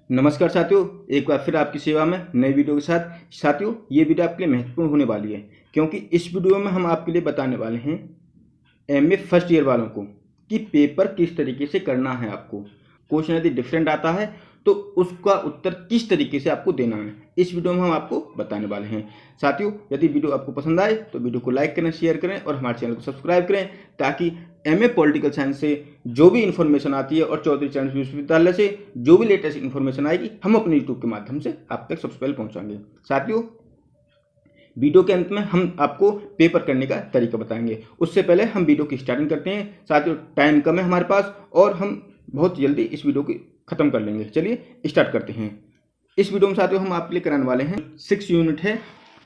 नमस्कार साथियों, एक बार फिर आपकी सेवा में नई वीडियो के साथ। साथियों, ये वीडियो आपके लिए महत्वपूर्ण होने वाली है क्योंकि इस वीडियो में हम आपके लिए बताने वाले हैं एमए फर्स्ट ईयर वालों को कि पेपर किस तरीके से करना है। आपको क्वेश्चन यदि डिफरेंट आता है तो उसका उत्तर किस तरीके से आपको देना है, इस वीडियो में हम आपको बताने वाले हैं। साथियों, यदि वीडियो आपको पसंद आए तो वीडियो को लाइक करें, शेयर करें और हमारे चैनल को सब्सक्राइब करें ताकि एमए पॉलिटिकल साइंस से जो भी इन्फॉर्मेशन आती है और चौधरी चरण विश्वविद्यालय से जो भी लेटेस्ट इन्फॉर्मेशन आएगी हम अपने यूट्यूब के माध्यम से आप तक सबसे पहले पहुंचाएंगे। साथियों, वीडियो के अंत में हम आपको पेपर करने का तरीका बताएंगे। उससे पहले हम वीडियो की स्टार्टिंग करते हैं। साथियों, टाइम कम है हमारे पास और हम बहुत जल्दी इस वीडियो को खत्म कर लेंगे। चलिए स्टार्ट करते हैं। इस वीडियो में साथियों हम आपके लिए कराने वाले हैं 6 यूनिट है,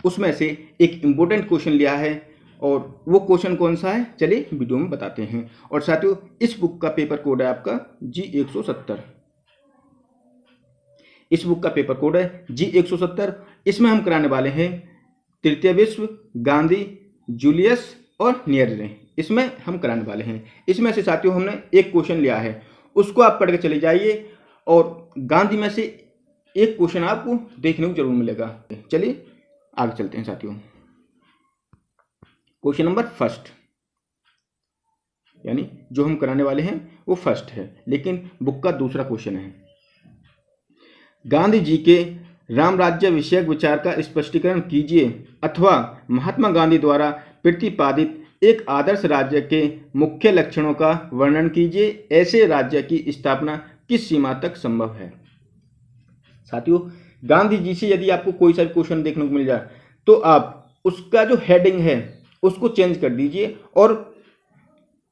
उसमें से एक इम्पोर्टेंट क्वेश्चन लिया है और वो क्वेश्चन कौन सा है चलिए वीडियो में बताते हैं। और साथियों, इस बुक का पेपर कोड है आपका G170। इस बुक का पेपर कोड है G170। इसमें हम कराने वाले हैं तृतीय विश्व, गांधी, जूलियस और नियरे। इसमें हम कराने वाले हैं। इसमें से साथियों हमने एक क्वेश्चन लिया है, उसको आप पढ़ के चले जाइए और गांधी में से एक क्वेश्चन आपको देखने को जरूर मिलेगा। चलिए आगे चलते हैं साथियों। क्वेश्चन नंबर फर्स्ट, यानी जो हम कराने वाले हैं वो फर्स्ट है, लेकिन बुक का दूसरा क्वेश्चन है। गांधी जी के राम राज्य विषयक विचार का स्पष्टीकरण कीजिए अथवा महात्मा गांधी द्वारा प्रतिपादित एक आदर्श राज्य के मुख्य लक्षणों का वर्णन कीजिए। ऐसे राज्य की स्थापना किस सीमा तक संभव है। साथियों, गांधी जी से यदि आपको कोई सा भी क्वेश्चन देखने को मिल जाए तो आप उसका जो हेडिंग है उसको चेंज कर दीजिए और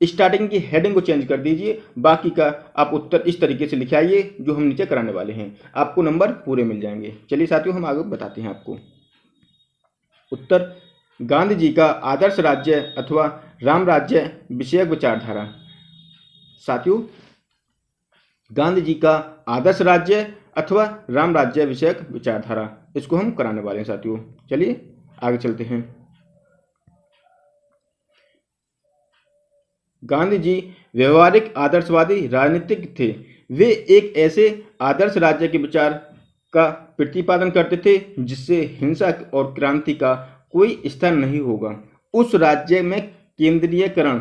स्टार्टिंग की हेडिंग को चेंज कर दीजिए। बाकी का आप उत्तर इस तरीके से लिखाइए जो हम नीचे कराने वाले हैं, आपको नंबर पूरे मिल जाएंगे। चलिए साथियों, हम आगे बताते हैं आपको उत्तर। गांधी जी का आदर्श राज्य अथवा राम राज्य विषयक विचारधारा। साथियों, गांधी जी का आदर्श राज्य अथवा राम राज्य विषयक विचारधारा, इसको हम कराने वाले हैं साथियों। चलिए आगे चलते हैं। गांधी जी व्यवहारिक आदर्शवादी राजनीतिक थे। वे एक ऐसे आदर्श राज्य के विचार का प्रतिपादन करते थे जिससे हिंसा और क्रांति का कोई स्थान नहीं होगा। उस राज्य में केंद्रीयकरण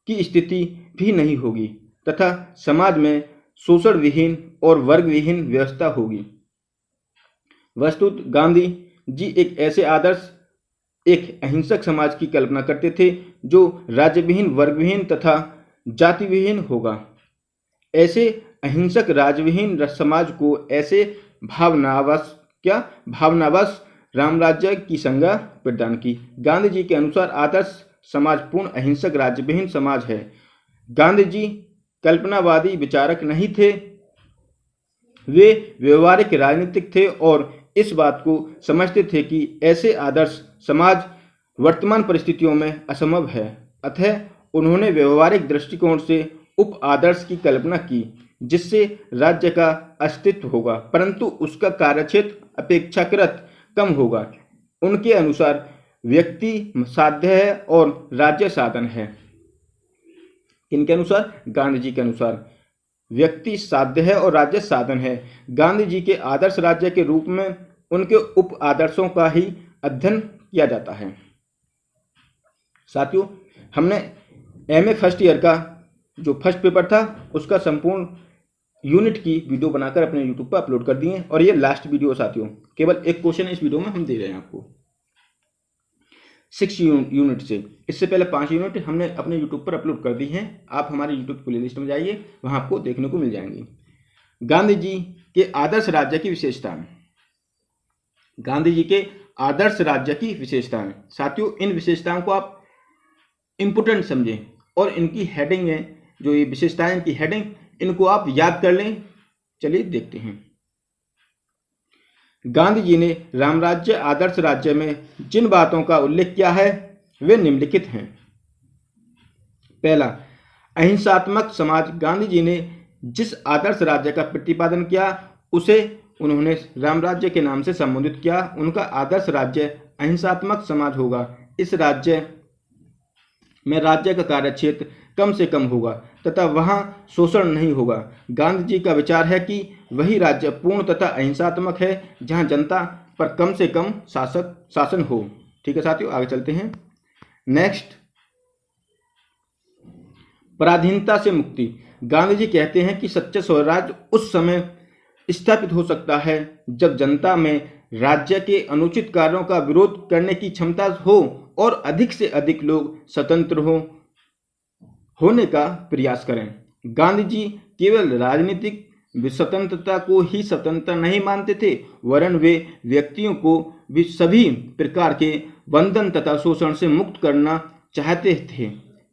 की स्थिति भी नहीं होगी तथा समाज में शोषण विहीन और वर्ग विहीन व्यवस्था होगी। वस्तुतः गांधी जी एक अहिंसक समाज की कल्पना करते थे जो राज्य विहीन, वर्ग विहीन तथा जाति विहीन होगा। ऐसे अहिंसक राज्य विहीन समाज को ऐसे भावनावश राम राज्य की संज्ञा प्रदान की। गांधी जी के अनुसार आदर्श समाज पूर्ण अहिंसक राज्य विहीन समाज है। गांधी जी कल्पनावादी विचारक नहीं थे, वे व्यवहारिक राजनीतिक थे और इस बात को समझते थे कि ऐसे आदर्श समाज वर्तमान परिस्थितियों में असंभव है। अतः उन्होंने व्यवहारिक दृष्टिकोण से उप आदर्श की कल्पना की जिससे राज्य का अस्तित्व होगा परंतु उसका कार्यक्षेत्र अपेक्षाकृत कम होगा। उनके अनुसार व्यक्ति साध्य है और राज्य साधन है। इनके अनुसार, गांधी जी के अनुसार व्यक्ति साध्य है और राज्य साधन है। गांधी जी के आदर्श राज्य के रूप में उनके उप आदर्शों का ही अध्ययन किया जाता है। साथियों, हमने एमए फर्स्ट ईयर का जो फर्स्ट पेपर था उसका संपूर्ण यूनिट की वीडियो बनाकर अपने यूट्यूब पर अपलोड कर दिए और ये लास्ट वीडियो साथियों, केवल एक क्वेश्चन इस वीडियो में हम दे रहे हैं आपको 6 यूनिट से। इससे पहले 5 यूनिट हमने अपने यूट्यूब पर अपलोड कर दी हैं। आप हमारे यूट्यूब प्लेलिस्ट में जाइए, वहां आपको देखने को मिल जाएंगी। गांधी जी के आदर्श राज्य की विशेषताएं। गांधी जी के आदर्श राज्य की विशेषताएं। साथियों, इन विशेषताओं को आप इंपोर्टेंट समझें और इनकी हेडिंग है, जो ये विशेषताएं की हेडिंग, इनको आप याद कर लें। चलिए देखते हैं। गांधी जी ने राम राज्य आदर्श राज्य में जिन बातों का उल्लेख किया है वे निम्नलिखित हैं। पहला, अहिंसात्मक समाज। गांधी जी ने जिस आदर्श राज्य का प्रतिपादन किया उसे उन्होंने राम राज्य के नाम से संबोधित किया। उनका आदर्श राज्य अहिंसात्मक समाज होगा। इस राज्य में राज्य का कार्यक्षेत्र कम से कम होगा तथा वहां शोषण नहीं होगा। गांधी जी का विचार है कि वही राज्य पूर्ण तथा अहिंसात्मक है जहां जनता पर कम से कम शासन हो। ठीक है साथियों, आगे चलते हैं। नेक्स्ट, पराधीनता से मुक्ति। गांधी जी कहते हैं कि सच्चा स्वराज्य उस समय स्थापित हो सकता है जब जनता में राज्य के अनुचित कार्यों का विरोध करने की क्षमता हो और अधिक से अधिक लोग स्वतंत्र होने का प्रयास करें। गांधी जी केवल राजनीतिक स्वतंत्रता को ही स्वतंत्रता नहीं मानते थे, वरन वे व्यक्तियों को भी सभी प्रकार के बंधन तथा शोषण से मुक्त करना चाहते थे।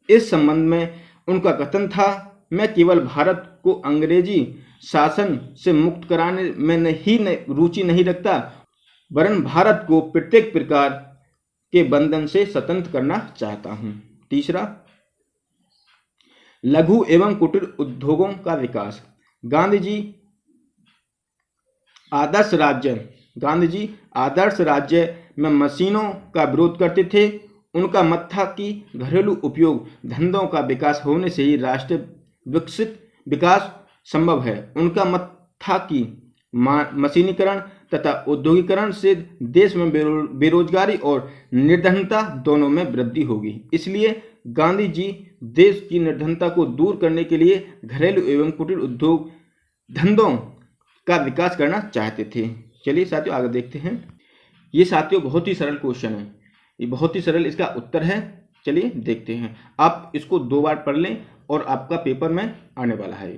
इस संबंध में उनका कथन था, मैं केवल भारत को अंग्रेजी शासन से मुक्त कराने में रुचि नहीं रखता, वरन भारत को प्रत्येक प्रकार के बंधन से स्वतंत्र करना चाहता हूँ। तीसरा, लघु एवं कुटीर उद्योगों का विकास। गांधी जी आदर्श राज्य में मशीनों का विरोध करते थे। उनका मत था कि घरेलू उपयोग धंधों का विकास होने से ही राष्ट्र विकास संभव है। उनका मत था कि मशीनीकरण तथा औद्योगिकरण से देश में बेरोजगारी और निर्धनता दोनों में वृद्धि होगी। इसलिए गांधी जी देश की निर्धनता को दूर करने के लिए घरेलू एवं कुटीर उद्योग धंधों का विकास करना चाहते थे। चलिए साथियों, आगे देखते हैं। ये साथियों बहुत ही सरल क्वेश्चन है, ये बहुत ही सरल इसका उत्तर है। चलिए देखते हैं। आप इसको 2 बार पढ़ लें और आपका पेपर में आने वाला है।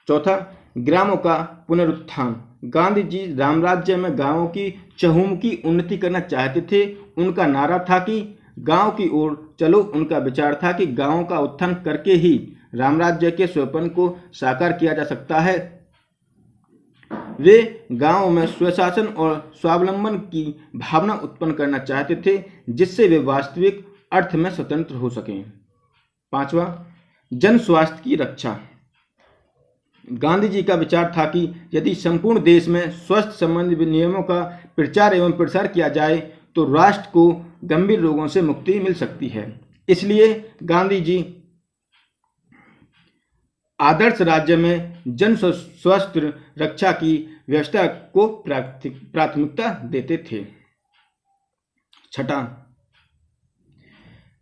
चौथा, ग्रामों का पुनरुत्थान। गांधी जी रामराज्य में गांवों की चहुमुखी उन्नति करना चाहते थे। उनका नारा था कि गांव की ओर चलो। उनका विचार था कि गांवों का उत्थान करके ही रामराज्य के स्वप्न को साकार किया जा सकता है। वे गांवों में स्वशासन और स्वावलंबन की भावना उत्पन्न करना चाहते थे, जिससे वे वास्तविक अर्थ में स्वतंत्र हो सकें। पांचवा, जन स्वास्थ्य की रक्षा। गांधी जी का विचार था कि यदि संपूर्ण देश में स्वास्थ्य संबंधी नियमों का प्रचार एवं प्रसार किया जाए तो राष्ट्र को गंभीर रोगों से मुक्ति मिल सकती है। इसलिए गांधी जी आदर्श राज्य में जन स्वास्थ्य रक्षा की व्यवस्था को प्राथमिकता देते थे। छठा,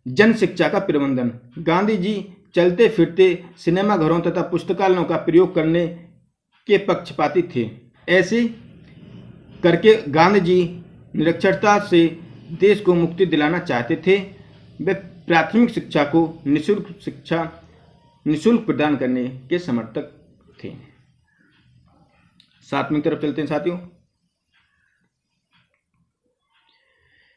जन शिक्षा का प्रबंधन। गांधी जी चलते फिरते सिनेमा घरों तथा पुस्तकालयों का प्रयोग करने के पक्षपाती थे। ऐसे करके गांधी जी निरक्षरता से देश को मुक्ति दिलाना चाहते थे। वे प्राथमिक शिक्षा को निःशुल्क प्रदान करने के समर्थक थे। 7वीं तरफ चलते हैं साथियों।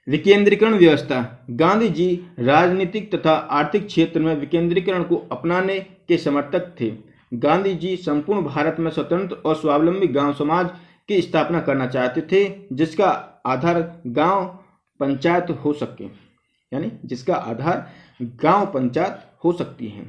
विकेंद्रीकरण व्यवस्था। गांधी जी राजनीतिक तथा आर्थिक क्षेत्र में विकेंद्रीकरण को अपनाने के समर्थक थे। गांधी जी संपूर्ण भारत में स्वतंत्र और स्वावलंबी गांव समाज की स्थापना करना चाहते थे, जिसका आधार गांव पंचायत हो सके, यानी जिसका आधार गांव पंचायत हो सकती है।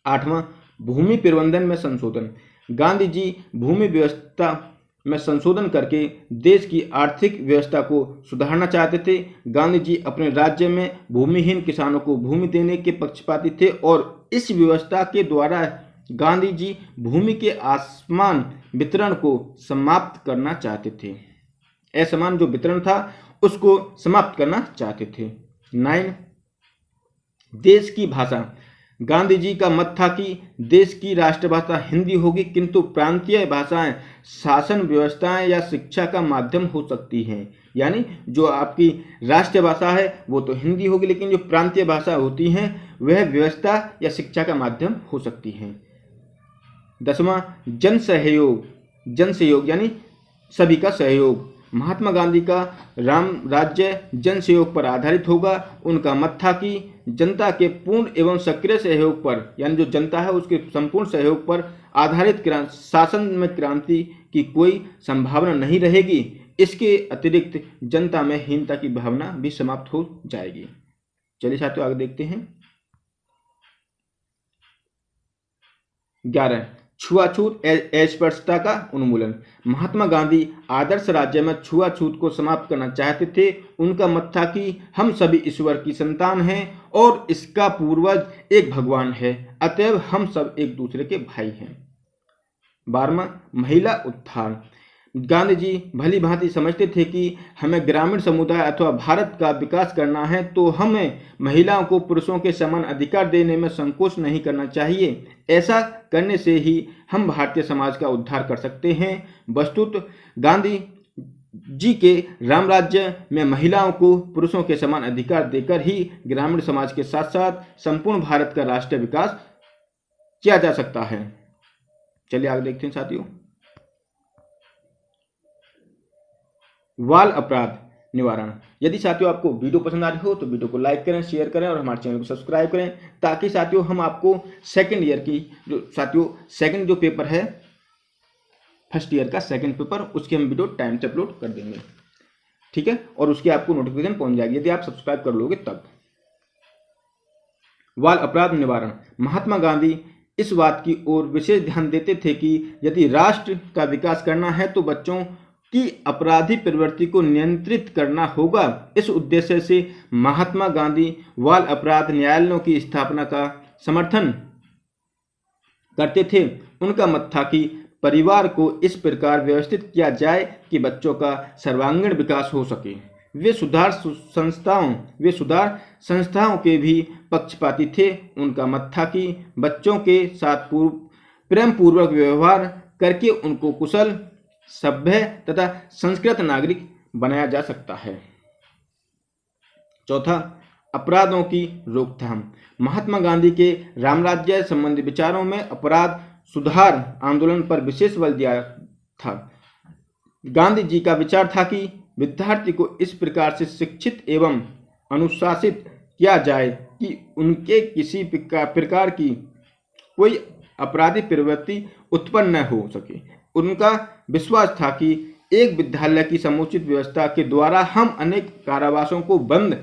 8वां, भूमि प्रबंधन में संशोधन। गांधी जी भूमि व्यवस्था में संशोधन करके देश की आर्थिक व्यवस्था को सुधारना चाहते थे। गांधी जी अपने राज्य में भूमिहीन किसानों को भूमि देने के पक्षपाती थे और इस व्यवस्था के द्वारा गांधी जी भूमि के असमान वितरण को समाप्त करना चाहते थे। असमान जो वितरण था उसको समाप्त करना चाहते थे। 9, देश की भाषा। गांधी जी का मत था कि देश की राष्ट्रभाषा हिंदी होगी, किंतु प्रांतीय भाषाएं शासन व्यवस्थाएं या शिक्षा का माध्यम हो सकती हैं। यानी जो आपकी राष्ट्रीय भाषा है वो तो हिंदी होगी, लेकिन जो प्रांतीय भाषा होती हैं वह व्यवस्था या शिक्षा का माध्यम हो सकती हैं। 10वां, जन सहयोग यानी सभी का सहयोग। महात्मा गांधी का राम राज्य जन सहयोग पर आधारित होगा। उनका मत था कि जनता के पूर्ण एवं सक्रिय सहयोग पर, यानी जो जनता है उसके संपूर्ण सहयोग पर आधारित शासन में क्रांति की कोई संभावना नहीं रहेगी। इसके अतिरिक्त जनता में हीनता की भावना भी समाप्त हो जाएगी। चलिए साथियों आगे देखते हैं। 11, छुआछूत अस्पृश्यता का उन्मूलन। महात्मा गांधी आदर्श राज्य में छुआछूत को समाप्त करना चाहते थे। उनका मत था कि हम सभी ईश्वर की संतान हैं और इसका पूर्वज एक भगवान है, अतएव हम सब एक दूसरे के भाई हैं। 12वां, महिला उत्थान। गांधी जी भली भांति समझते थे कि हमें ग्रामीण समुदाय अथवा भारत का विकास करना है तो हमें महिलाओं को पुरुषों के समान अधिकार देने में संकोच नहीं करना चाहिए। ऐसा करने से ही हम भारतीय समाज का उद्धार कर सकते हैं। वस्तुतः गांधी जी के राम राज्य में महिलाओं को पुरुषों के समान अधिकार देकर ही ग्रामीण समाज के साथ साथ संपूर्ण भारत का राष्ट्रीय विकास किया जा सकता है। चलिए आगे देखते हैं साथियों। बाल अपराध निवारण। यदि साथियों आपको वीडियो पसंद आ रही हो तो वीडियो को लाइक करें, शेयर करें और हमारे चैनल को सब्सक्राइब करें, ताकि साथियों हम आपको सेकंड ईयर की सेकंड जो पेपर है फर्स्ट ईयर का सेकंड पेपर, उसकी हम वीडियो टाइम से अपलोड कर देंगे, ठीक है, और उसकी आपको नोटिफिकेशन पहुंच जाएगी यदि आप सब्सक्राइब कर लोगे तब। बाल अपराध निवारण। महात्मा गांधी इस बात की ओर विशेष ध्यान देते थे कि यदि राष्ट्र का विकास करना है तो बच्चों की अपराधी प्रवृत्ति को नियंत्रित करना होगा। इस उद्देश्य से महात्मा गांधी बाल अपराध न्यायालयों की स्थापना का समर्थन करते थे। उनका मत था कि परिवार को इस प्रकार व्यवस्थित किया जाए कि बच्चों का सर्वांगीण विकास हो सके। वे सुधार संस्थाओं के भी पक्षपाती थे। उनका मत था कि बच्चों के साथ प्रेम पूर्वक व्यवहार करके उनको कुशल, सभ्य तथा संस्कृत नागरिक बनाया जा सकता है। चौथा, अपराधों की रोकथाम। महात्मा गांधी के रामराज्य संबंधी विचारों में अपराध सुधार आंदोलन पर विशेष बल दिया था। गांधी जी का विचार था कि विद्यार्थी को इस प्रकार से शिक्षित एवं अनुशासित किया जाए कि उनके किसी प्रकार की कोई अपराधी प्रवृत्ति उत्पन्न न हो सके। उनका विश्वास था कि एक विद्यालय की समुचित व्यवस्था के द्वारा हम अनेक कारावासों को बंद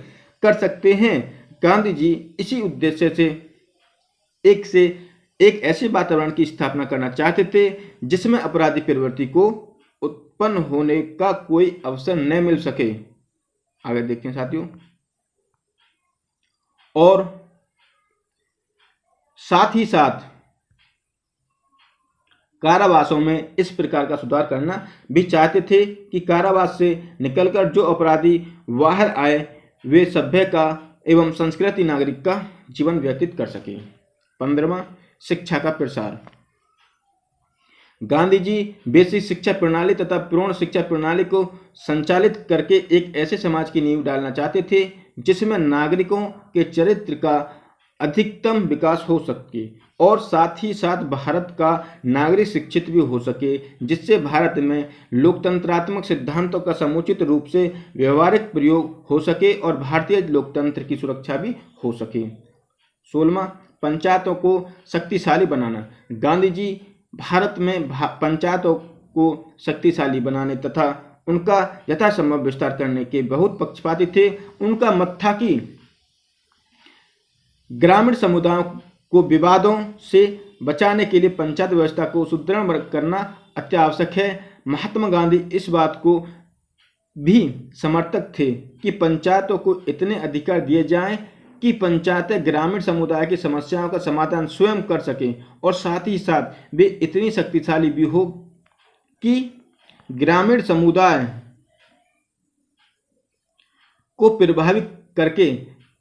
कर सकते हैं। गांधी जी इसी उद्देश्य से एक ऐसे वातावरण की स्थापना करना चाहते थे जिसमें अपराधी प्रवृत्ति को उत्पन्न होने का कोई अवसर न मिल सके। आगे देखते हैं साथियों। और साथ ही साथ कारावासों में इस प्रकार का सुधार करना भी चाहते थे कि कारावास से निकलकर जो अपराधी बाहर आए वे सभ्य का एवं संस्कृति नागरिक का जीवन व्यतीत कर सके। 15वां, शिक्षा का प्रसार। गांधी जी बेसिक शिक्षा प्रणाली तथा प्रौढ़ शिक्षा प्रणाली को संचालित करके एक ऐसे समाज की नींव डालना चाहते थे जिसमें नागरिकों के चरित्र का अधिकतम विकास हो सके और साथ ही साथ भारत का नागरिक शिक्षित भी हो सके, जिससे भारत में लोकतंत्रात्मक सिद्धांतों का समुचित रूप से व्यवहारिक प्रयोग हो सके और भारतीय लोकतंत्र की सुरक्षा भी हो सके। 16वां, पंचायतों को शक्तिशाली बनाना। गांधी जी भारत में पंचायतों को शक्तिशाली बनाने तथा उनका यथासंभव विस्तार करने के बहुत पक्षपाती थे। उनका मत था कि ग्रामीण समुदायों को विवादों से बचाने के लिए पंचायत व्यवस्था को सुदृढ़ करना अत्यावश्यक है। महात्मा गांधी इस बात को भी समर्थक थे कि पंचायतों को इतने अधिकार दिए जाएं कि पंचायतें ग्रामीण समुदाय की समस्याओं का समाधान स्वयं कर सकें और साथ ही साथ वे इतनी शक्तिशाली भी हो कि ग्रामीण समुदाय को प्रभावित करके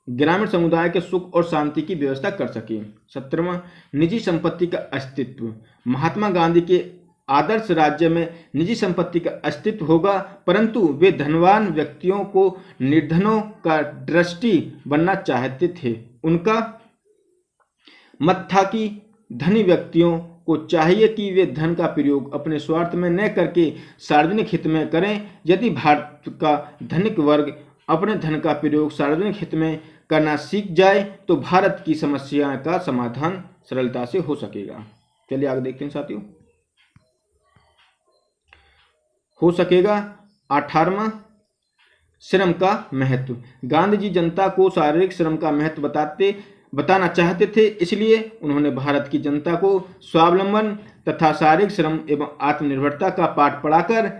ग्रामीण समुदाय के सुख और शांति की व्यवस्था कर सके। 17वां, निजी संपत्ति का अस्तित्व। महात्मा गांधी के आदर्श राज्य में निजी संपत्ति का अस्तित्व होगा, परंतु वे धनवान व्यक्तियों को निर्धनों का ट्रस्टी बनना चाहते थे। उनका मत था कि धनी व्यक्तियों को चाहिए कि वे धन का प्रयोग अपने स्वार्थ में न करके सार्वजनिक हित में करें। यदि भारत का धनिक वर्ग अपने धन का प्रयोग सार्वजनिक हित में करना सीख जाए तो भारत की समस्या का समाधान सरलता से हो सकेगा। चलिए आगे देखते हैं साथियों। हो सकेगा। 18वां, श्रम का महत्व। गांधी जी जनता को शारीरिक श्रम का महत्व बताना चाहते थे, इसलिए उन्होंने भारत की जनता को स्वावलंबन तथा शारीरिक श्रम एवं आत्मनिर्भरता का पाठ पढ़ाकर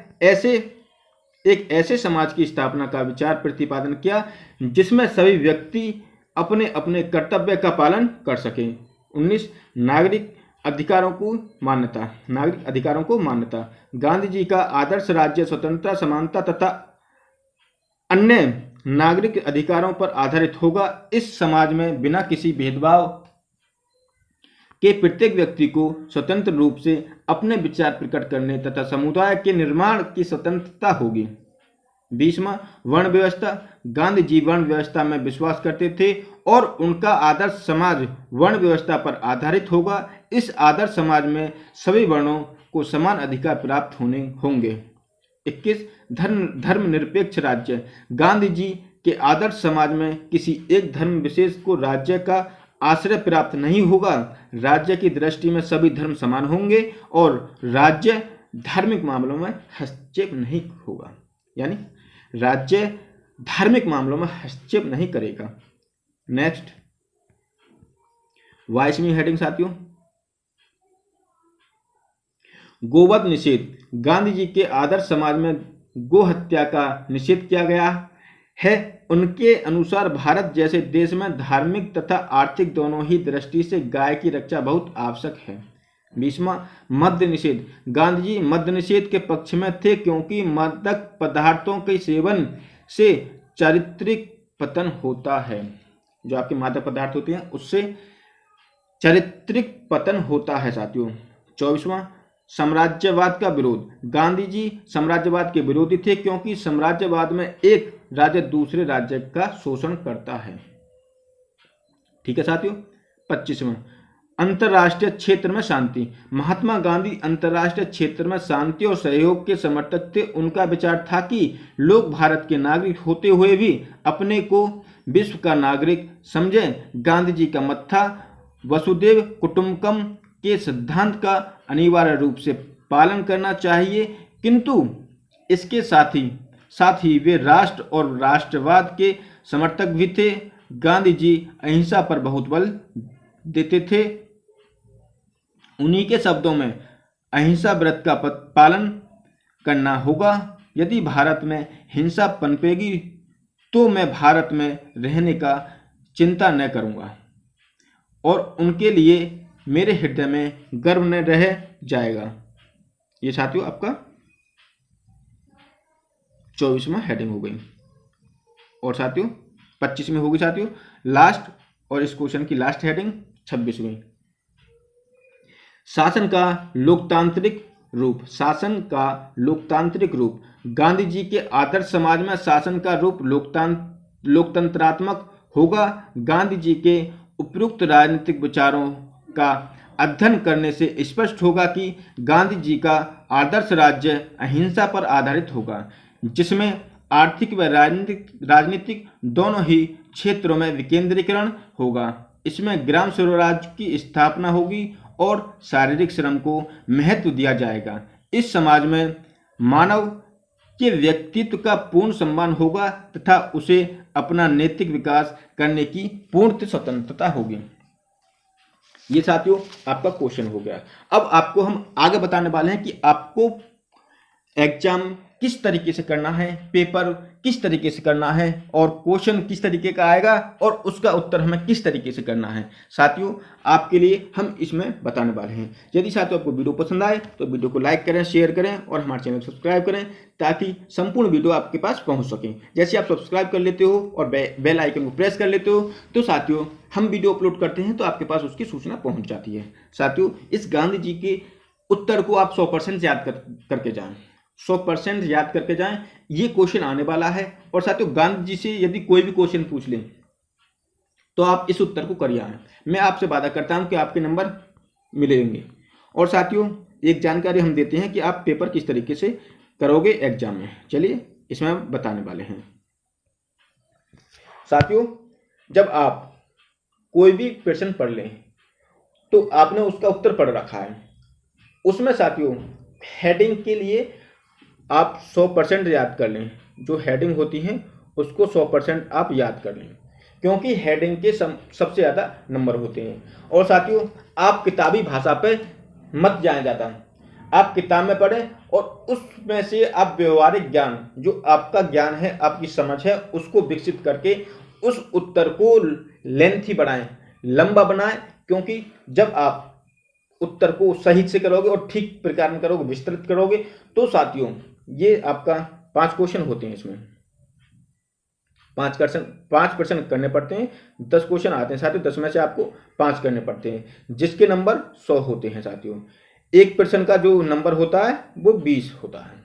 एक ऐसे समाज की स्थापना का विचार प्रतिपादन किया जिसमें सभी व्यक्ति अपने अपने कर्तव्य का पालन कर सकें। 19, नागरिक अधिकारों को मान्यता, नागरिक अधिकारों को मान्यता। गांधी जी का आदर्श राज्य स्वतंत्रता, समानता तथा अन्य नागरिक अधिकारों पर आधारित होगा। इस समाज में बिना किसी भेदभाव के प्रत्येक व्यक्ति को स्वतंत्र रूप से अपने विचार प्रकट करने तथा समुदाय के निर्माण की स्वतंत्रता होगी। 20वां, वर्ण व्यवस्था। गांधी जी वर्ण व्यवस्था में विश्वास करते थे और उनका आदर्श समाज वर्ण व्यवस्था पर आधारित होगा। इस आदर्श समाज में सभी वर्णों को समान अधिकार प्राप्त होंगे। 21, धर्मनिरपेक्ष राज्य। गांधी जी के आदर्श समाज में किसी एक धर्म विशेष को राज्य का आश्रय प्राप्त नहीं होगा। राज्य की दृष्टि में सभी धर्म समान होंगे और राज्य धार्मिक मामलों में हस्तक्षेप नहीं होगा, यानी राज्य धार्मिक मामलों में हस्तक्षेप नहीं करेगा। नेक्स्ट 22वीं हेडिंग साथियों, गोवध निषेध। गांधी जी के आदर्श समाज में गो हत्या का निषेध किया गया है। उनके अनुसार भारत जैसे देश में धार्मिक तथा आर्थिक दोनों ही दृष्टि से गाय की रक्षा बहुत आवश्यक है। 20वां, मद्य निषेध। गांधी जी मद्य निषेध के पक्ष में थे क्योंकि मादक पदार्थों के सेवन से चारित्रिक पतन होता है। जो आपके मादक पदार्थ होते हैं उससे चारित्रिक पतन होता है साथियों। 24वां, साम्राज्यवाद का विरोध। गांधी जी साम्राज्यवाद के विरोधी थे क्योंकि साम्राज्यवाद में एक राज्य दूसरे राज्य का शोषण करता है। ठीक है साथियों। 25वां, अंतर्राष्ट्रीय क्षेत्र में शांति। महात्मा गांधी अंतर्राष्ट्रीय क्षेत्र में शांति और सहयोग के समर्थक थे। उनका विचार था कि लोग भारत के नागरिक होते हुए भी अपने को विश्व का नागरिक समझें। गांधी जी का मत था वसुधैव कुटुंबकम के सिद्धांत का अनिवार्य रूप से पालन करना चाहिए, किंतु इसके साथ ही वे राष्ट्र और राष्ट्रवाद के समर्थक भी थे। गांधी जी अहिंसा पर बहुत बल देते थे। उन्हीं के शब्दों में अहिंसा व्रत का पालन करना होगा। यदि भारत में हिंसा पनपेगी तो मैं भारत में रहने का चिंता न करूंगा और उनके लिए मेरे हृदय में गर्व न रह जाएगा। ये साथियों आपका 24वां हेडिंग हो गई। और साथियों 25 में होगी साथियों लास्ट, और इस क्वेश्चन की लास्ट हेडिंग 26वीं, शासन का लोकतांत्रिक रूप। शासन का लोकतांत्रिक रूप। गांधी जी के आदर्श समाज में शासन का रूप लोकतंत्रात्मक होगा। गांधी जी के उपयुक्त राजनीतिक विचारों का अध्ययन करने से स्पष्ट होगा कि गांधी जी का आदर्श राज्य अहिंसा पर आधारित होगा, जिसमें आर्थिक व राजनीतिक दोनों ही क्षेत्रों में विकेंद्रीकरण होगा। इसमें ग्राम स्वराज की स्थापना होगी और शारीरिक श्रम को महत्व दिया जाएगा। इस समाज में मानव के व्यक्तित्व का पूर्ण सम्मान होगा तथा उसे अपना नैतिक विकास करने की पूर्ण स्वतंत्रता होगी। ये साथियों आपका क्वेश्चन हो गया। अब आपको हम आगे बताने वाले हैं कि आपको एग्जाम किस तरीके से करना है, पेपर किस तरीके से करना है और क्वेश्चन किस तरीके का आएगा और उसका उत्तर हमें किस तरीके से करना है। साथियों आपके लिए हम इसमें बताने वाले हैं। यदि साथियों आपको वीडियो पसंद आए तो वीडियो को लाइक करें, शेयर करें और हमारे चैनल को सब्सक्राइब करें ताकि संपूर्ण वीडियो आपके पास पहुंच सके। जैसे आप सब्सक्राइब कर लेते हो और बेल आइकन को प्रेस कर लेते हो तो साथियों हम वीडियो अपलोड करते हैं तो आपके पास उसकी सूचना पहुँच जाती है। साथियों इस गांधी जी के उत्तर को आप 100% याद करके जाएं, 100% याद करके जाएं। ये क्वेश्चन आने वाला है। और साथियों गांधी जी से यदि कोई भी क्वेश्चन पूछ लें तो आप इस उत्तर को करिए आएं। मैं आपसे वादा करता हूं कि आपके नंबर मिलेंगे। और साथियों एक जानकारी हम देते हैं कि आप पेपर किस तरीके से करोगे एग्जाम में। चलिए इसमें हम बताने वाले हैं। साथियों जब आप कोई भी प्रश्न पढ़ लें तो आपने उसका उत्तर पढ़ रखा है, उसमें साथियों हेडिंग के लिए आप 100% याद कर लें। जो हेडिंग होती है उसको 100% आप याद कर लें, क्योंकि हेडिंग के सबसे ज़्यादा नंबर होते हैं। और साथियों आप किताबी भाषा पे मत जाएं ज़्यादा, आप किताब में पढ़ें और उसमें से आप व्यवहारिक ज्ञान, जो आपका ज्ञान है, आपकी समझ है, उसको विकसित करके उस उत्तर को लेंथी बनाएं, लंबा बनाएं। क्योंकि जब आप उत्तर को सही से करोगे और ठीक प्रकार में करोगे, विस्तृत करोगे, तो साथियों ये आपका 5 क्वेश्चन होते हैं। इसमें 5% करने पड़ते हैं। 10 क्वेश्चन आते हैं साथियों, 10 में से आपको 5 करने पड़ते हैं, जिसके नंबर 100 होते हैं साथियों। 1% का जो नंबर होता है वो 20 होता है।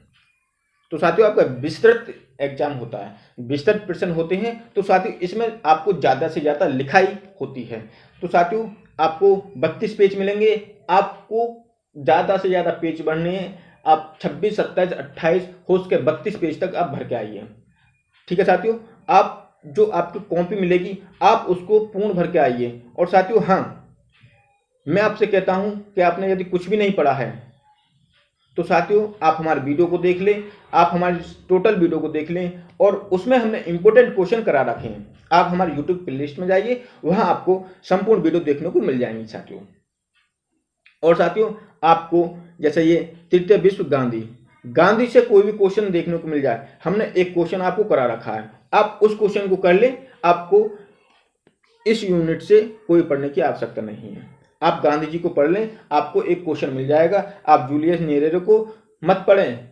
तो साथियों आपका विस्तृत एग्जाम होता है, विस्तृत प्रश्न होते हैं। तो साथियों इसमें आपको ज़्यादा से ज़्यादा लिखाई होती है। तो साथियों आपको 32 पेज मिलेंगे, आपको ज़्यादा से ज़्यादा पेज भरने हैं। आप 26, 27, 28 हो सके 32 पेज तक आप भर के आइए। ठीक है साथियों, आप जो आपकी कॉपी मिलेगी आप उसको पूर्ण भर के आइए। और साथियों हाँ, मैं आपसे कहता हूं कि आपने यदि कुछ भी नहीं पढ़ा है तो साथियों आप हमारे वीडियो को देख लें, आप हमारी टोटल वीडियो को देख लें, और उसमें हमने इंपॉर्टेंट क्वेश्चन करा रखे हैं। आप हमारे यूट्यूब प्लेलिस्ट में जाइए, वहां आपको संपूर्ण वीडियो देखने को मिल जाएंगी साथियों। और साथियों आपको जैसे ये तृतीय विश्व गांधी से कोई भी क्वेश्चन देखने को मिल जाए, हमने एक क्वेश्चन आपको करा रखा है, आप उस क्वेश्चन को कर लें। आपको इस यूनिट से कोई पढ़ने की आवश्यकता नहीं है, आप गांधी जी को पढ़ लें, आपको एक क्वेश्चन मिल जाएगा। आप जूलियस न्येरेरे को मत पढ़ें।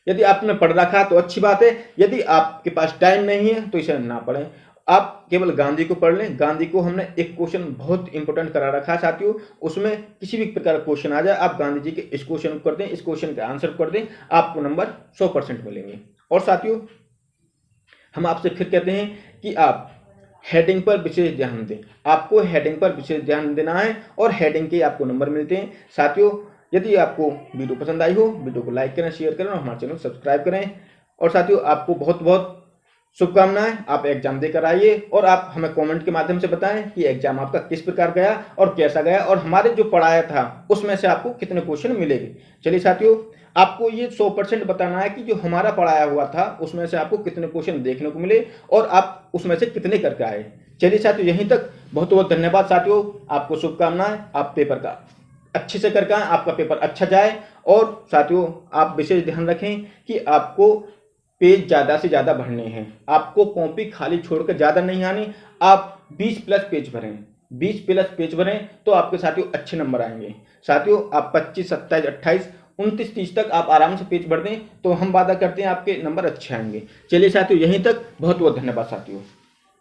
यदि आपने पढ़ रखा तो अच्छी बात है, यदि आपके पास टाइम नहीं है तो इसे ना पढ़ें। आप केवल गांधी को पढ़ लें। गांधी को हमने एक क्वेश्चन बहुत इंपॉर्टेंट करा रखा है साथियों, उसमें किसी भी प्रकार का क्वेश्चन आ जाए, आप गांधी जी के इस क्वेश्चन को कर दें, इस क्वेश्चन का आंसर कर दें, आपको नंबर 100% मिलेंगे। और साथियों हम आपसे फिर कहते हैं कि आप हेडिंग पर विशेष ध्यान दें। आपको हेडिंग पर विशेष ध्यान देना है और हेडिंग के आपको नंबर मिलते हैं। साथियों यदि आपको वीडियो पसंद आई हो, वीडियो को लाइक करें, शेयर करें और हमारे चैनल को सब्सक्राइब करें। और साथियों आपको बहुत बहुत शुभकामनाएं, आप एग्जाम देकर आइए और आप हमें कमेंट के माध्यम से बताएं कि एग्जाम आपका किस प्रकार गया और कैसा गया, और हमारे जो पढ़ाया था उसमें से आपको कितने क्वेश्चन मिलेंगे। चलिए साथियों, आपको ये 100% बताना है कि जो हमारा पढ़ाया हुआ था उसमें से आपको कितने क्वेश्चन देखने को मिले और आप उसमें से कितने करके आए। चलिए साथियों, यहीं तक। बहुत बहुत धन्यवाद साथियों, आपको शुभकामनाएं। आप पेपर का अच्छे से करके आए, आपका पेपर अच्छा जाए। और साथियों आप विशेष ध्यान रखें कि आपको पेज ज़्यादा से ज़्यादा भरने हैं, आपको कॉपी खाली छोड़कर ज़्यादा नहीं आनी। आप 20+ पेज भरें, 20+ पेज भरें तो आपके साथियों अच्छे नंबर आएंगे। साथियों आप 25, 27, 28, 29, 30 तक आप आराम से पेज भर दें तो हम वादा करते हैं आपके नंबर अच्छे आएंगे। चलिए साथियों यहीं तक। बहुत बहुत धन्यवाद साथियों।